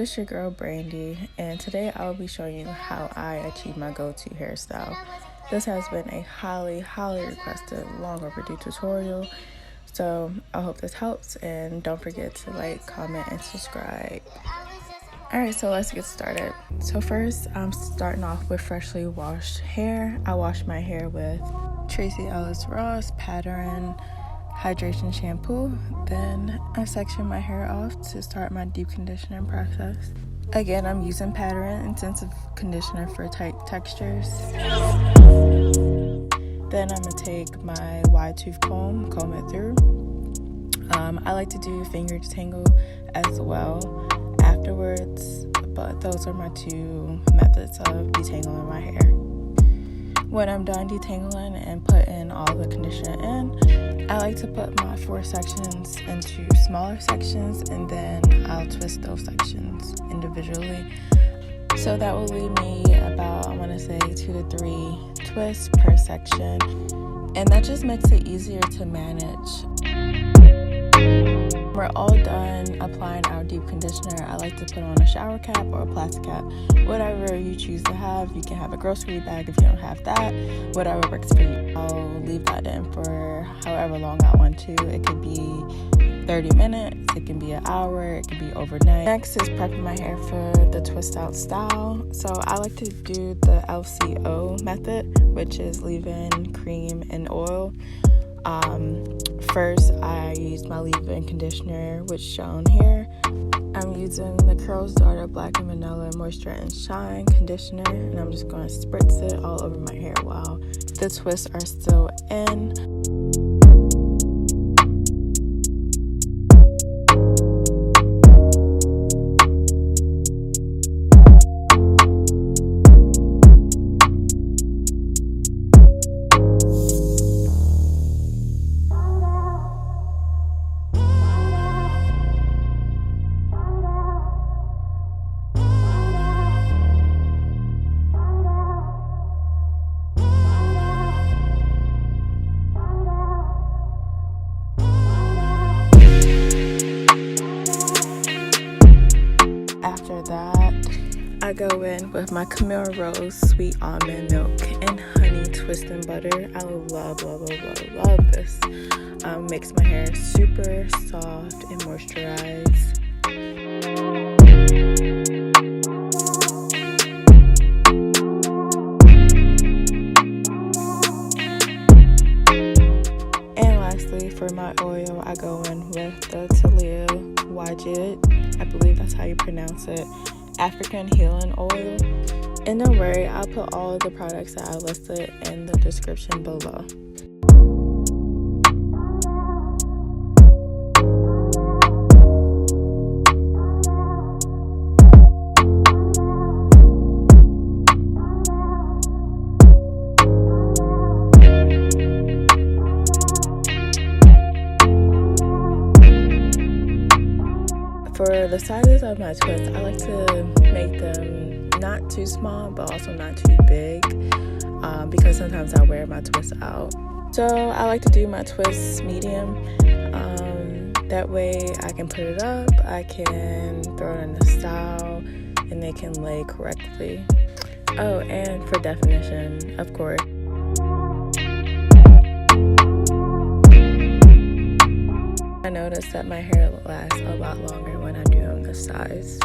it's your girl Brandy, and today I will be showing you how I achieve my go-to hairstyle. This has been a highly requested, long overdue tutorial, so I hope this helps, and don't forget to like, comment, and subscribe. Alright, so let's get started. So first, I'm starting off with freshly washed hair. I wash my hair with Tracee Ellis Ross Pattern Hydration Shampoo. Then I section my hair off to start my deep conditioning process. Again, I'm using Pattern Intensive Conditioner for tight textures. Then I'm going to take my wide tooth comb it through. I like to do finger detangle as well afterwards, but those are my two methods of detangling my hair. When I'm done detangling and putting all the conditioner in, I like to put my 4 sections into smaller sections, and then I'll twist those sections individually. So that will leave me about, I want to say, 2 to 3 twists per section, and that just makes it easier to manage. We're all done applying our deep conditioner. I like to put on a shower cap or a plastic cap, whatever you choose to have. You can have a grocery bag if you don't have that, whatever works for you. I'll leave that in for however long I want to. It could be 30 minutes, it can be an hour, it can be overnight. Next is prepping my hair for the twist out style. So I like to do the LCO method, which is leave-in, cream, and oil. First, I used my leave-in conditioner, which shown here. I'm using the Curls Daughter Black and Vanilla Moisture and Shine conditioner, and I'm just going to spritz it all over my hair while the twists are still in. After that, I go in with my Camille Rose Sweet Almond Milk and Honey Twist and Butter. I love this. Makes my hair super soft and moisturized. And lastly, for my oil, I go in with the Taliah Waajid, I believe that's how you pronounce it, African Healing Oil. And don't worry, I'll put all of the products that I listed in the description below. For the sizes of my twists, I like to make them not too small, but also not too big, because sometimes I wear my twists out. So I like to do my twists medium. That way I can put it up, I can throw it in the style, and they can lay correctly. Oh, and for definition, of course. I noticed that my hair lasts a lot longer when I do them this size.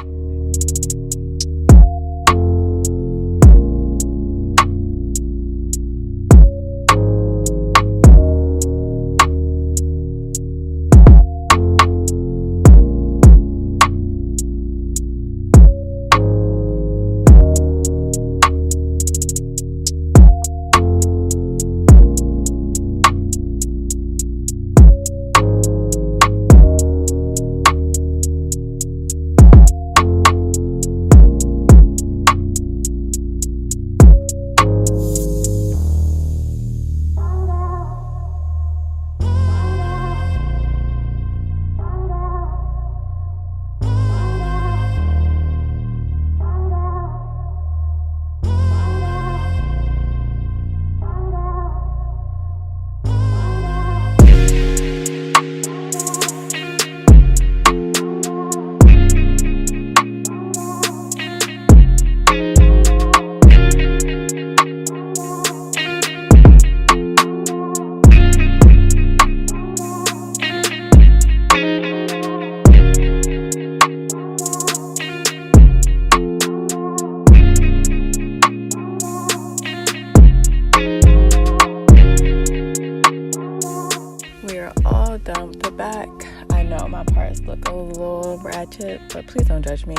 back. I know my parts look a little ratchet, but please don't judge me.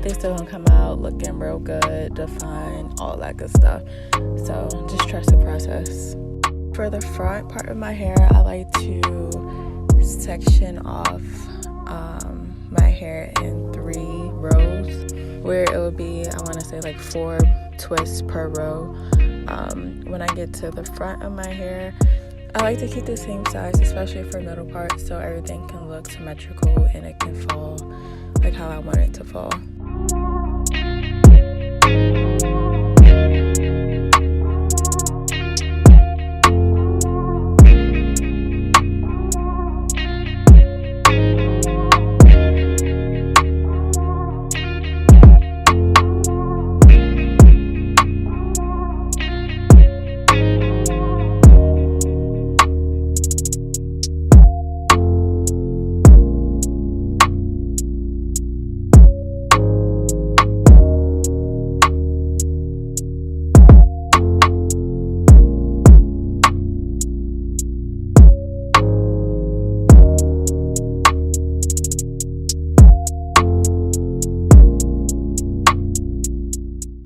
They still gonna come out looking real good, defined, all that good stuff. So just trust the process. For the front part of my hair, I like to section off my hair in 3 rows, where it would be, I want to say like 4 twists per row. When I get to the front of my hair, I like to keep the same size, especially for middle parts, so everything can look symmetrical and it can fall like how I want it to fall.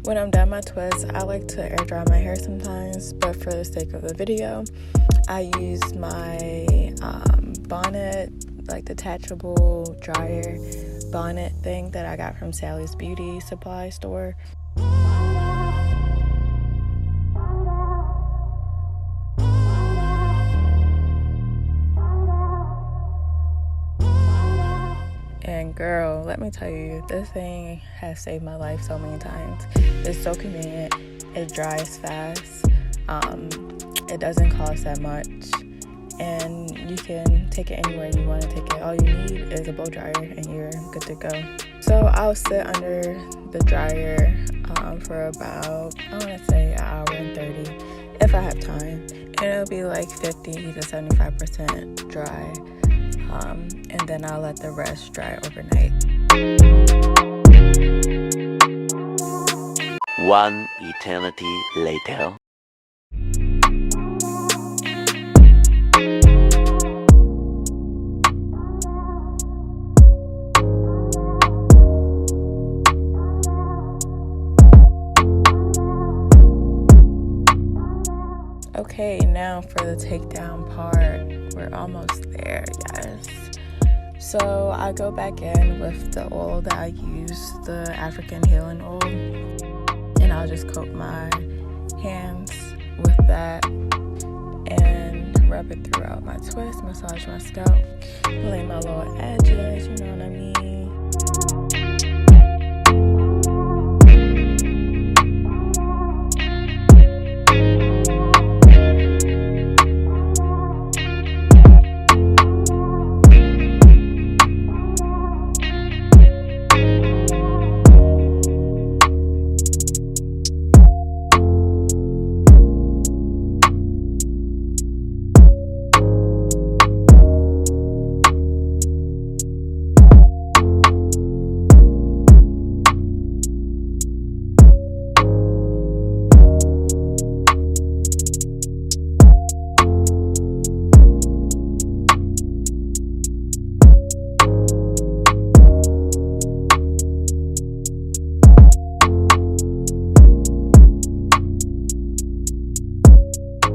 When I'm done my twists, I like to air dry my hair sometimes, but for the sake of the video, I use my bonnet, like detachable dryer bonnet thing that I got from Sally's Beauty Supply store. And girl, let me tell you, this thing has saved my life so many times. It's so convenient, it dries fast, it doesn't cost that much, and you can take it anywhere you want to take it. All you need is a blow dryer and you're good to go. So I'll sit under the dryer for about, I want to say, an hour and 30 if I have time, and it'll be like 50 to 75% dry. And then I'll let the rest dry overnight. One eternity later. Okay, now for the takedown part. We're almost there, yes. So I go back in with the oil that I use, the African healing oil, and I'll just coat my hands with that and rub it throughout my twist, massage my scalp, lay my little edges, you know what I mean.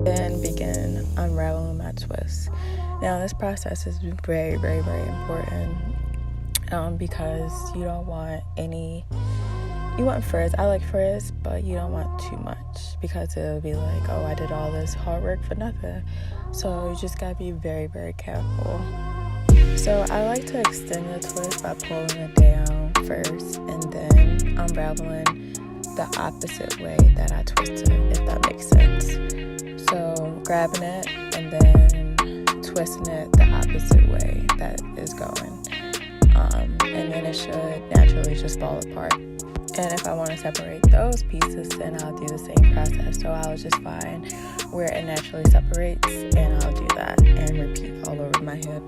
Then begin unraveling my twists. Now this process is very, very, very important because you don't want you want frizz. I like frizz, but you don't want too much because it'll be like, oh, I did all this hard work for nothing. So you just gotta be very, very careful. So I like to extend the twist by pulling it down first and then unraveling the opposite way that I twisted, if that makes sense. So grabbing it and then twisting it the opposite way that is going. And then it should naturally just fall apart. And if I want to separate those pieces, then I'll do the same process. So I'll just find where it naturally separates and I'll do that and repeat all over my head.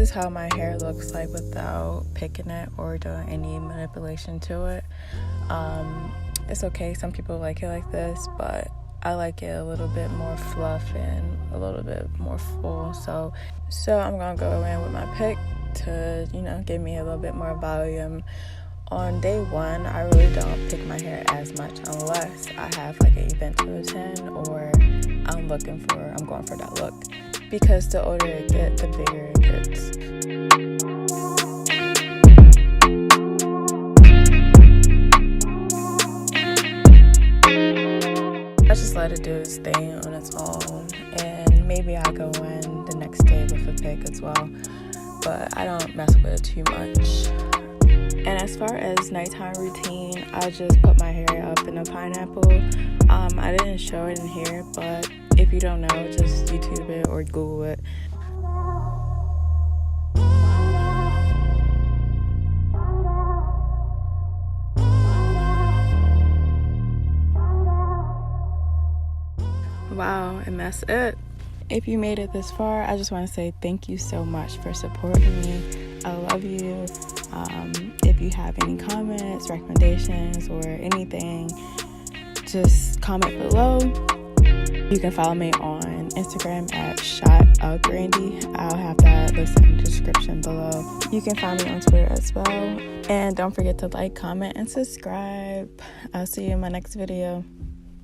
is how my hair looks like without picking it or doing any manipulation to it. It's okay, some people like it like this, but I like it a little bit more fluff and a little bit more full. So I'm gonna go in with my pick to, give me a little bit more volume. On day one, I really don't pick my hair as much unless I have like an event to attend or I'm going for that look. Because the older it gets, the bigger it gets. I just let it do its thing on its own, and maybe I go in the next day with a pick as well, but I don't mess with it too much. And as far as nighttime routine, I just put my hair up in a pineapple. I didn't show it in here, but if you don't know, just YouTube it or Google it. Wow, and that's it. If you made it this far, I just want to say thank you so much for supporting me. I love you. If you have any comments, recommendations, or anything, just comment below. You can follow me on Instagram at 𝘕𝘦𝘭𝘴𝘰𝘯. I'll have that listed in the description below. You can find me on Twitter as well. And don't forget to like, comment, and subscribe. I'll see you in my next video.